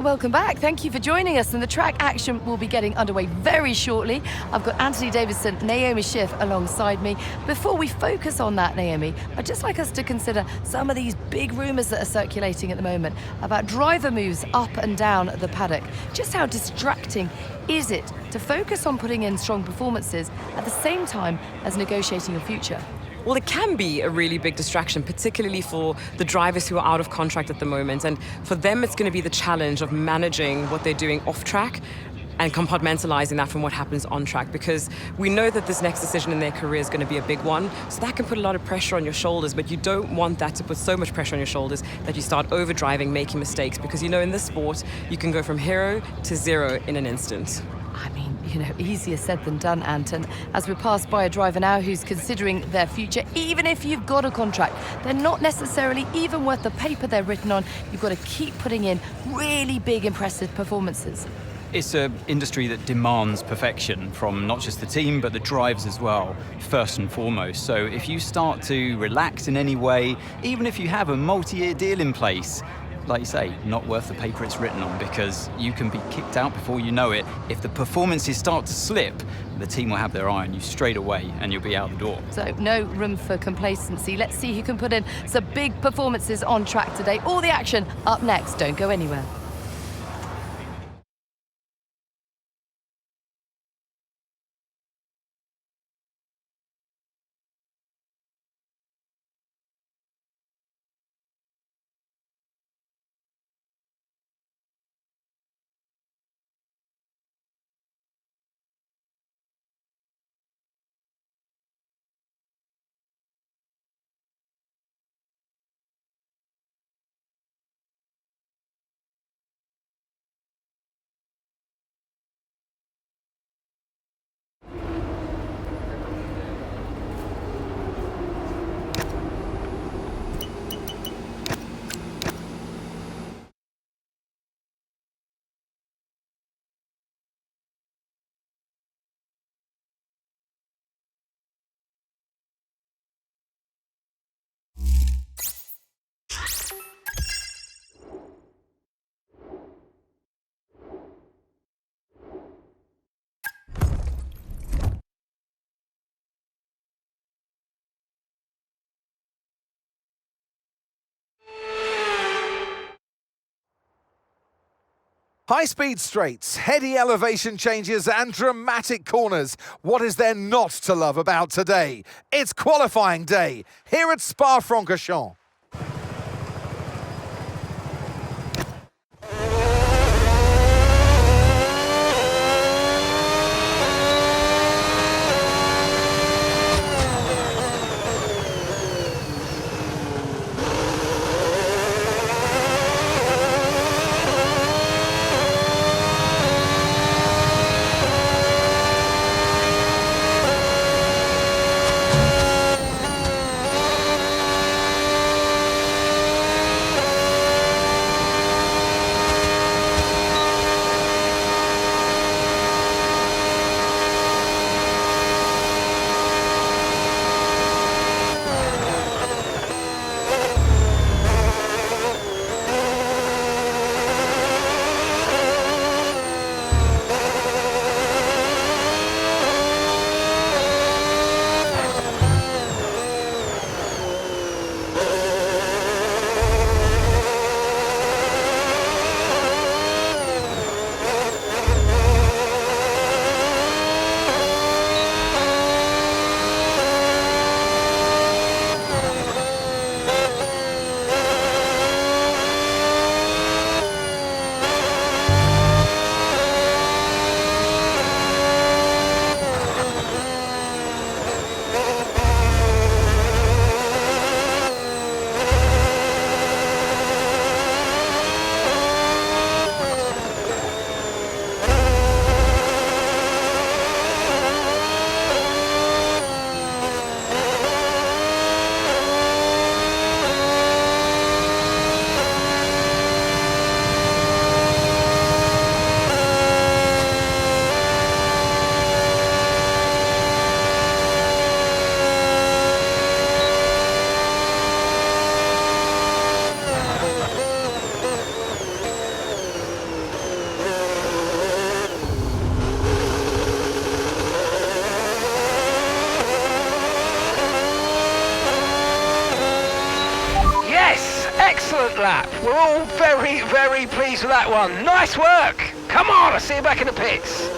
Welcome back. Thank you for joining us. And the track action will be getting underway very shortly. I've got Anthony Davidson, Naomi Schiff alongside me. Before we focus on that, Naomi, I'd just like us to consider some of these big rumours that are circulating at the moment about driver moves up and down the paddock. Just how distracting is it to focus on putting in strong performances at the same time as negotiating your future? Well, it can be a really big distraction, particularly for the drivers who are out of contract at the moment. And for them, it's going to be the challenge of managing what they're doing off track and compartmentalizing that from what happens on track, because we know that this next decision in their career is going to be a big one. So that can put a lot of pressure on your shoulders, but you don't want that to put so much pressure on your shoulders that you start overdriving, making mistakes, because in this sport, you can go from hero to zero in an instant. I mean, easier said than done, Anton. As we pass by a driver now who's considering their future, even if you've got a contract, they're not necessarily even worth the paper they're written on. You've got to keep putting in really big, impressive performances. It's an industry that demands perfection from not just the team, but the drivers as well, first and foremost. So if you start to relax in any way, even if you have a multi-year deal in place, like you say, not worth the paper it's written on, because you can be kicked out before you know it. If the performances start to slip, the team will have their eye on you straight away and you'll be out the door. So no room for complacency. Let's see who can put in some big performances on track today. All the action up next. Don't go anywhere. High-speed straights, heady elevation changes and dramatic corners. What is there not to love about today? It's qualifying day here at Spa-Francorchamps. lap. We're all very, very pleased with that one. Nice work. Come on, I'll see you back in the pits.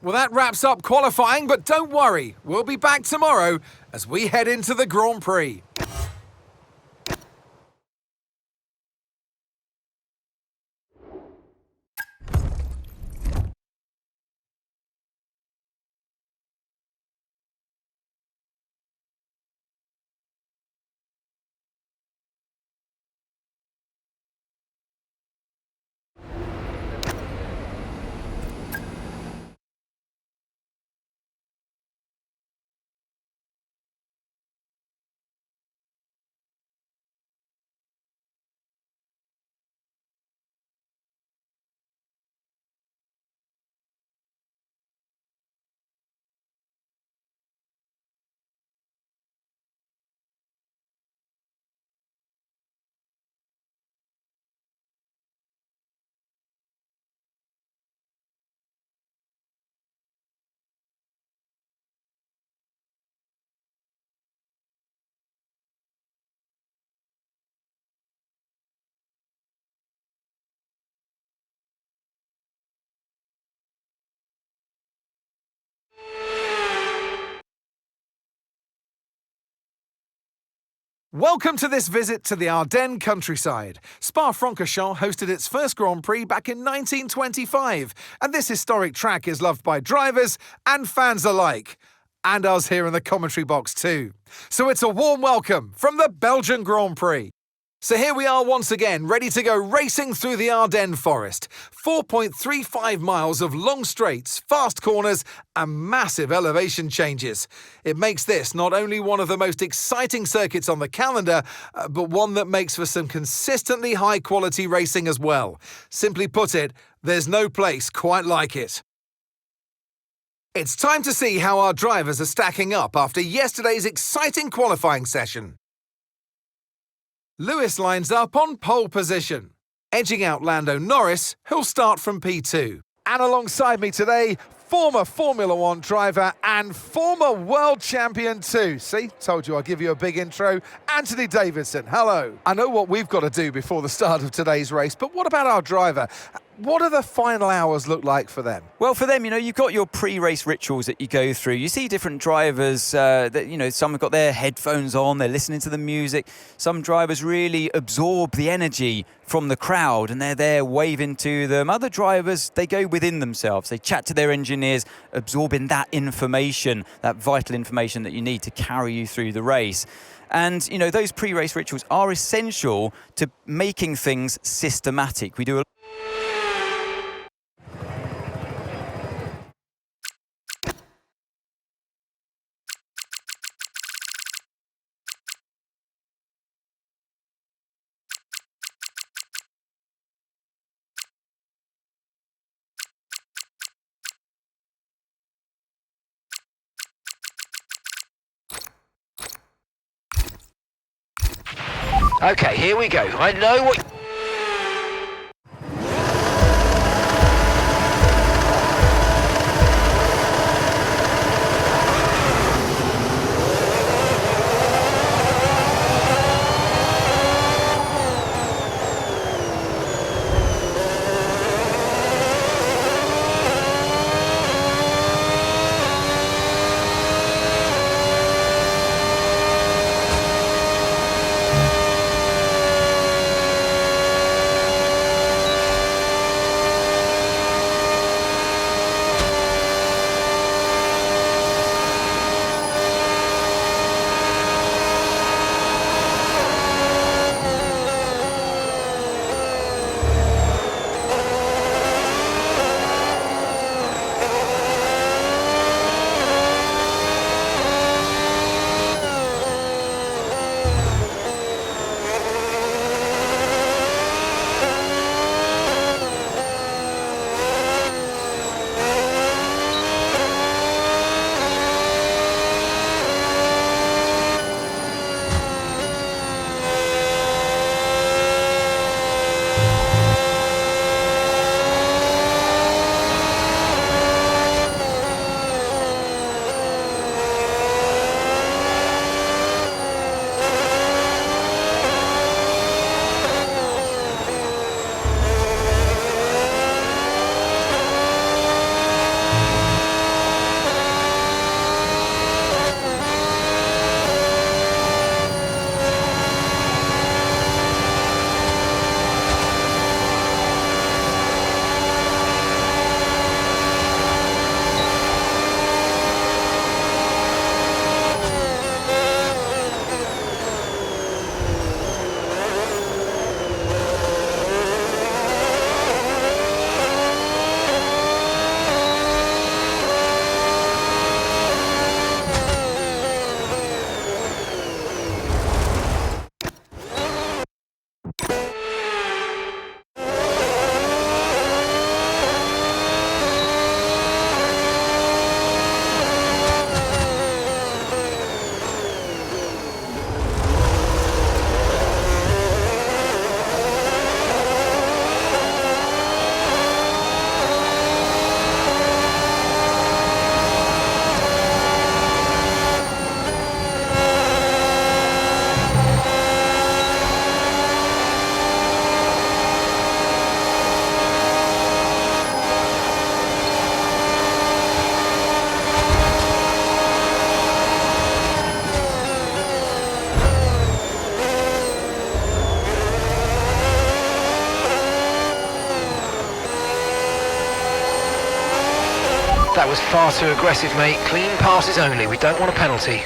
Well, that wraps up qualifying, but don't worry, we'll be back tomorrow as we head into the Grand Prix. Welcome to this visit to the Ardennes countryside. Spa-Francorchamps hosted its first Grand Prix back in 1925, and this historic track is loved by drivers and fans alike. And us here in the commentary box too. So it's a warm welcome from the Belgian Grand Prix. So here we are once again, ready to go racing through the Ardennes forest. 4.35 miles of long straights, fast corners and massive elevation changes. It makes this not only one of the most exciting circuits on the calendar, but one that makes for some consistently high-quality racing as well. Simply put it, there's no place quite like it. It's time to see how our drivers are stacking up after yesterday's exciting qualifying session. Lewis lines up on pole position, edging out Lando Norris, who'll start from P2. And alongside me today, former Formula One driver and former world champion too. See, told you I'd give you a big intro. Anthony Davidson, hello. I know what we've got to do before the start of today's race, but what about our driver? What do the final hours look like for them? Well, for them, you've got your pre-race rituals that you go through. You see different drivers that, some have got their headphones on, they're listening to the music. Some drivers really absorb the energy from the crowd and they're there waving to them. Other drivers, they go within themselves. They chat to their engineers, absorbing that information, that vital information that you need to carry you through the race. And, those pre-race rituals are essential to making things systematic. We do a Okay, here we go. I know what... That was far too aggressive, mate. Clean passes only. We don't want a penalty.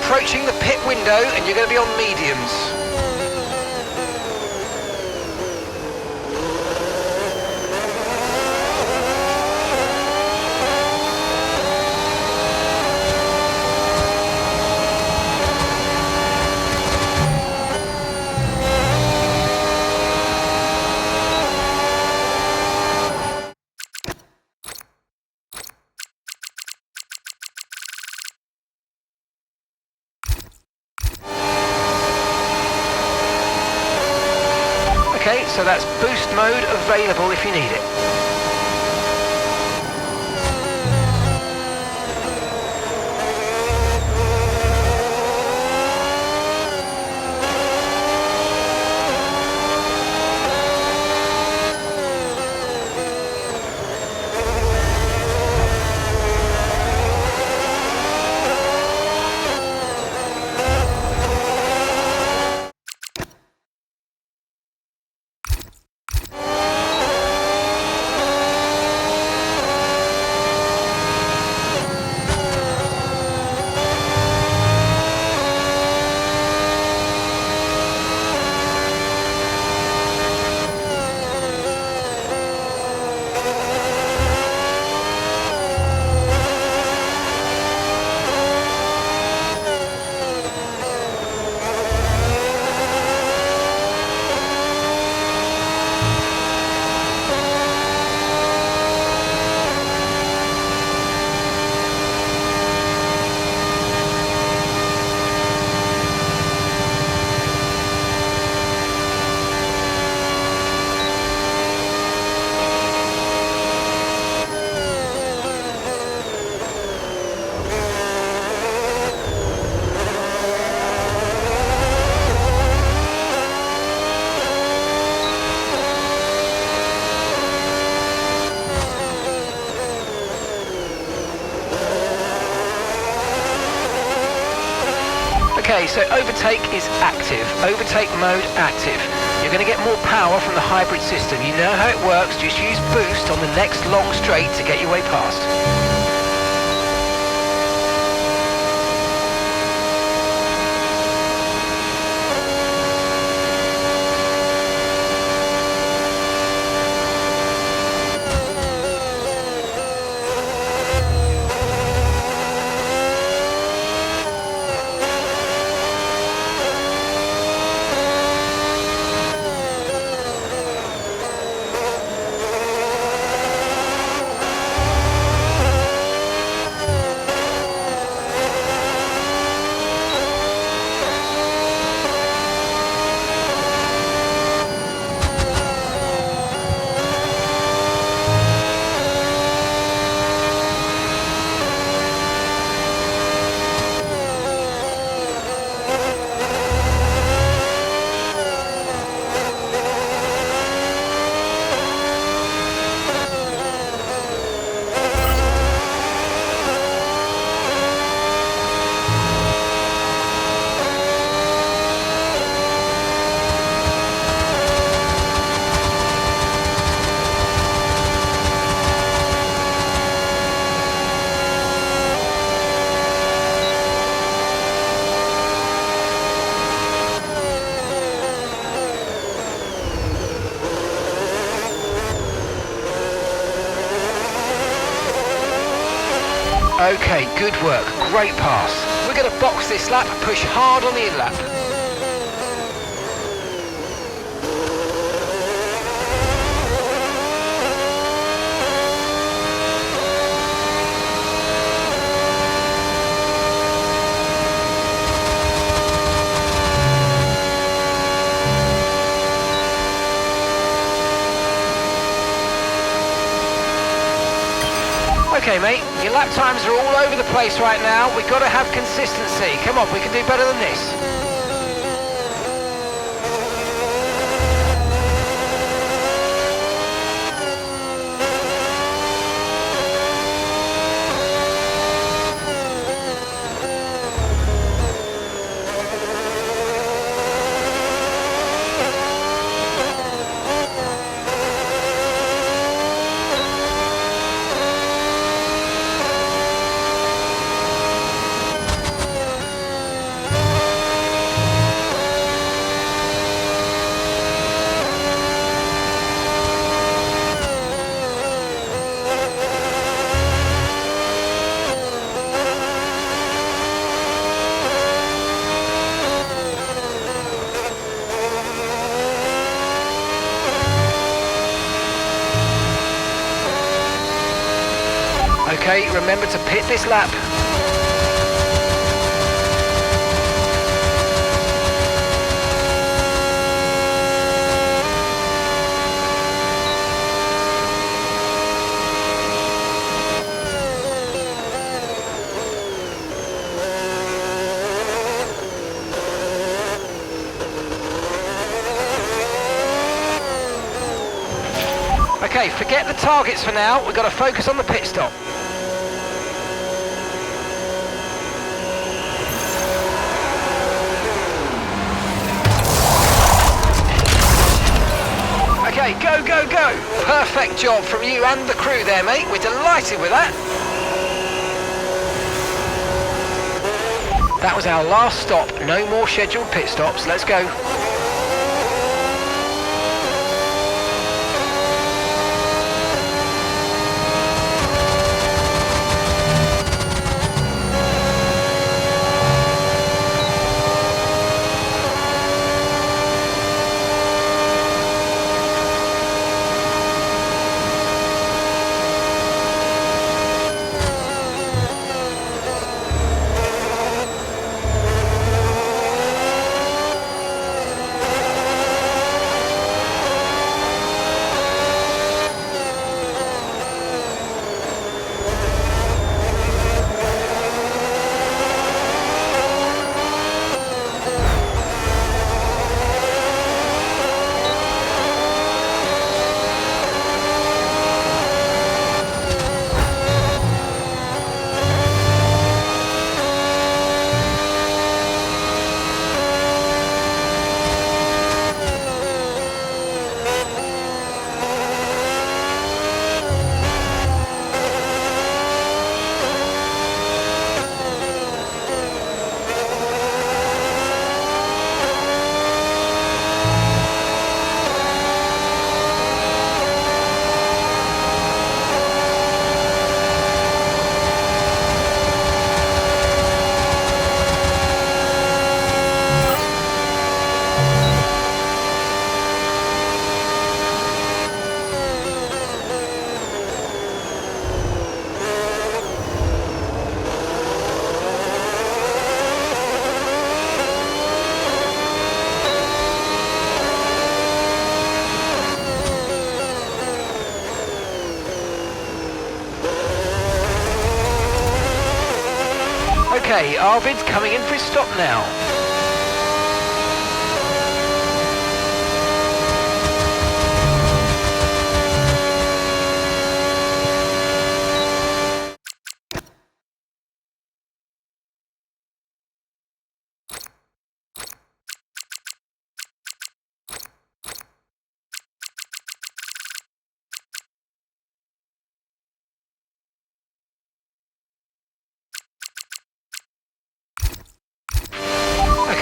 Approaching the pit window and you're going to be on mediums. Okay, so that's boost mode available if you need it. Okay, so overtake is active. Overtake mode active. You're going to get more power from the hybrid system. You know how it works. Just use boost on the next long straight to get your way past. Okay, good work. Great pass. We're going to box this lap, push hard on the in-lap. Okay, mate, your lap times are all over the place right now. We've got to have consistency. Come on, we can do better than this. Okay, remember to pit this lap. Okay, forget the targets for now. We've got to focus on the pit stop. Okay, go, go, go. Perfect job from you and the crew there, mate. We're delighted with that. That was our last stop. No more scheduled pit stops. Let's go. Okay, Arvid's coming in for his stop now.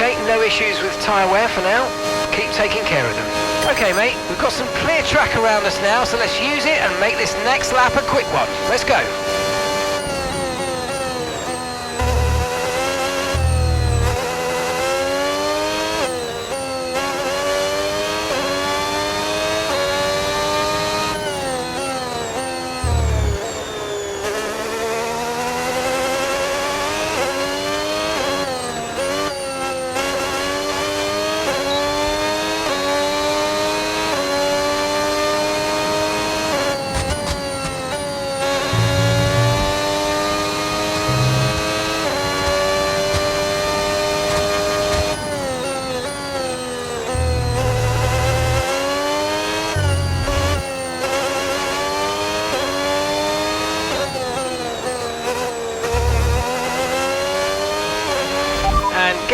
Okay, no issues with tyre wear for now. Keep taking care of them. Okay, mate, we've got some clear track around us now, so let's use it and make this next lap a quick one. Let's go.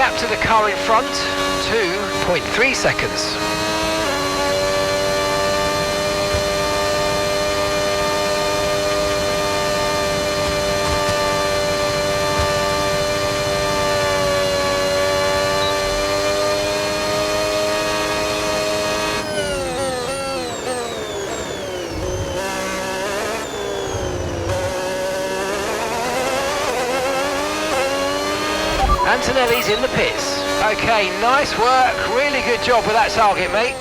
gap to the car in front, 2.3 seconds. Antonelli's in the pits. Okay, nice work. Really good job with that target, mate.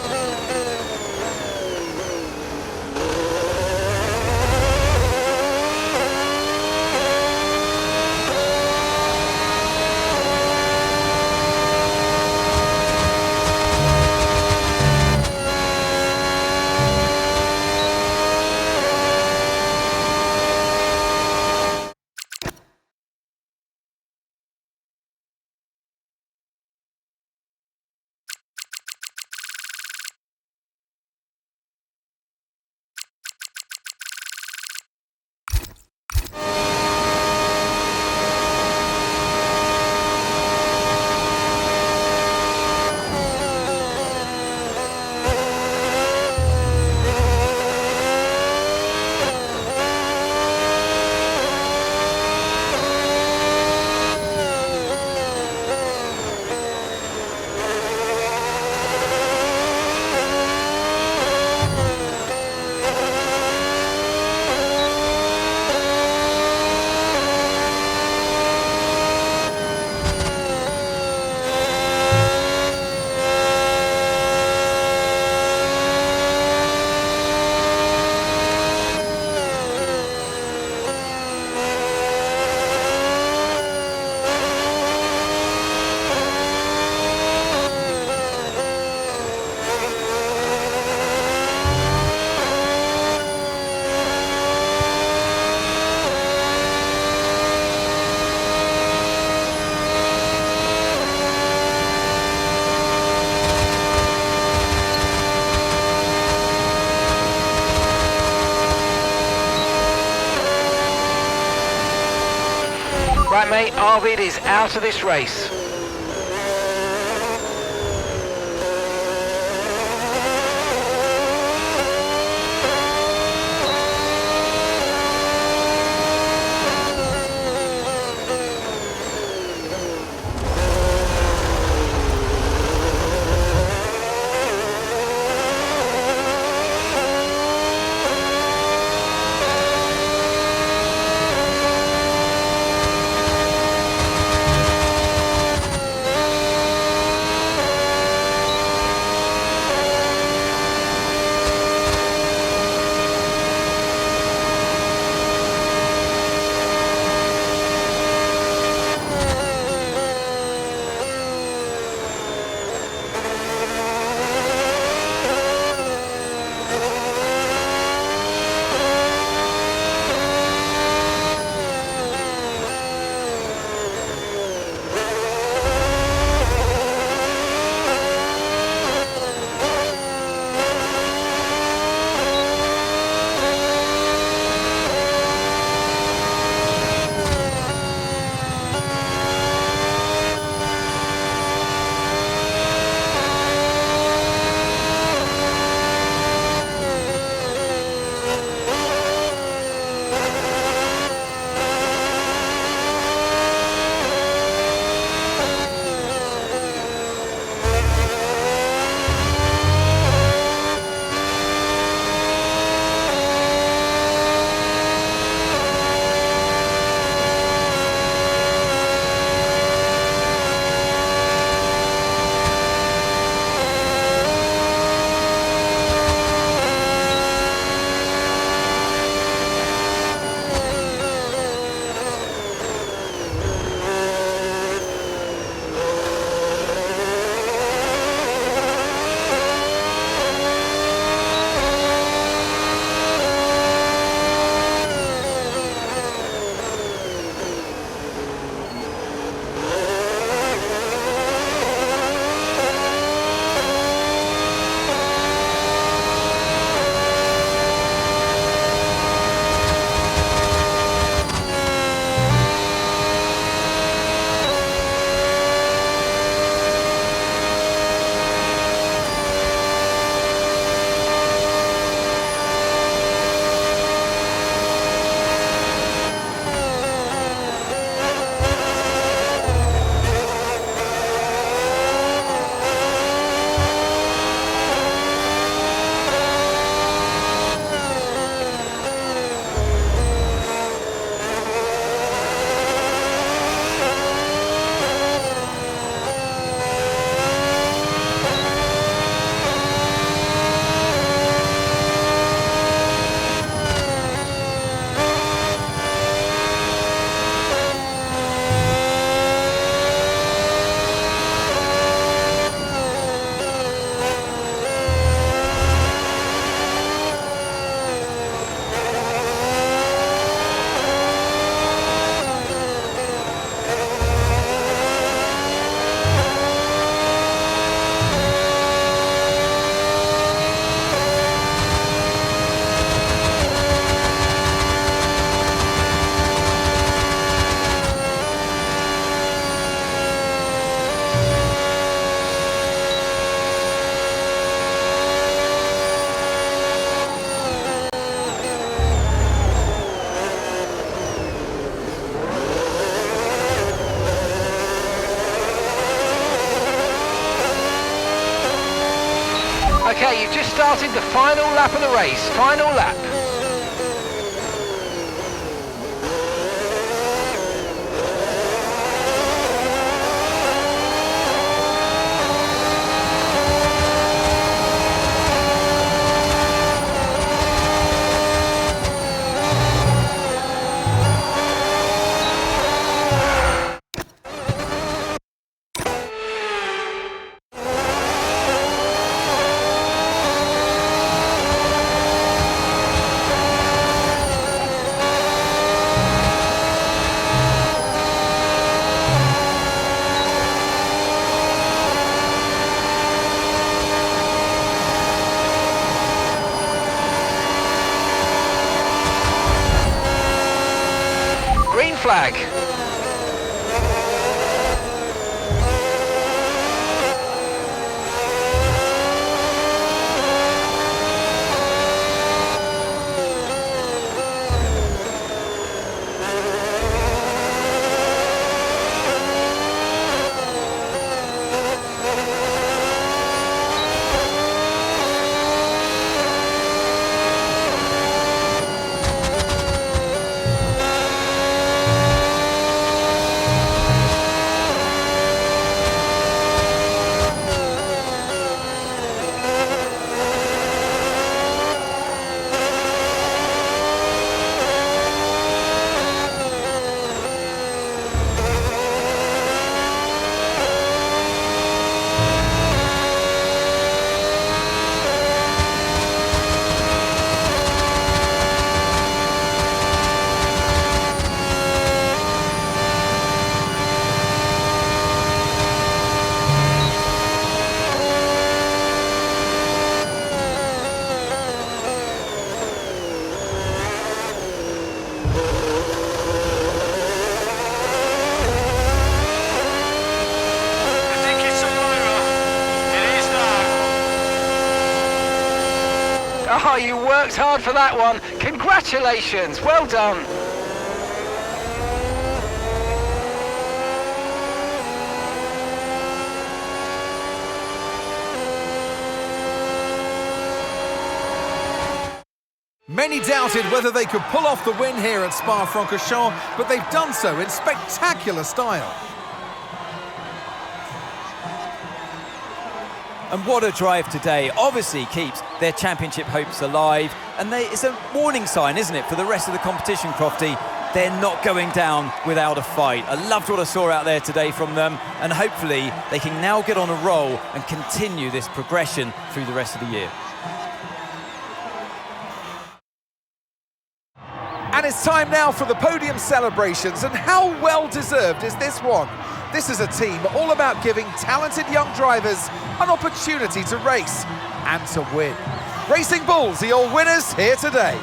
Right, mate, Arvid is out of this race. you've just started the final lap of the race. Final lap. Green flag. Oh, you worked hard for that one. Congratulations, well done. Many doubted whether they could pull off the win here at Spa-Francorchamps, but they've done so in spectacular style. And what a drive today. Obviously keeps their championship hopes alive. And it's a warning sign, isn't it, for the rest of the competition, Crofty? They're not going down without a fight. I loved what I saw out there today from them. And hopefully they can now get on a roll and continue this progression through the rest of the year. And it's time now for the podium celebrations, and how well deserved is this one? This is a team all about giving talented young drivers an opportunity to race and to win. Racing Bulls are your winners here today.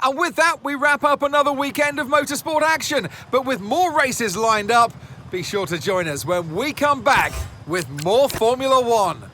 And with that, we wrap up another weekend of motorsport action. But with more races lined up, be sure to join us when we come back with more Formula One.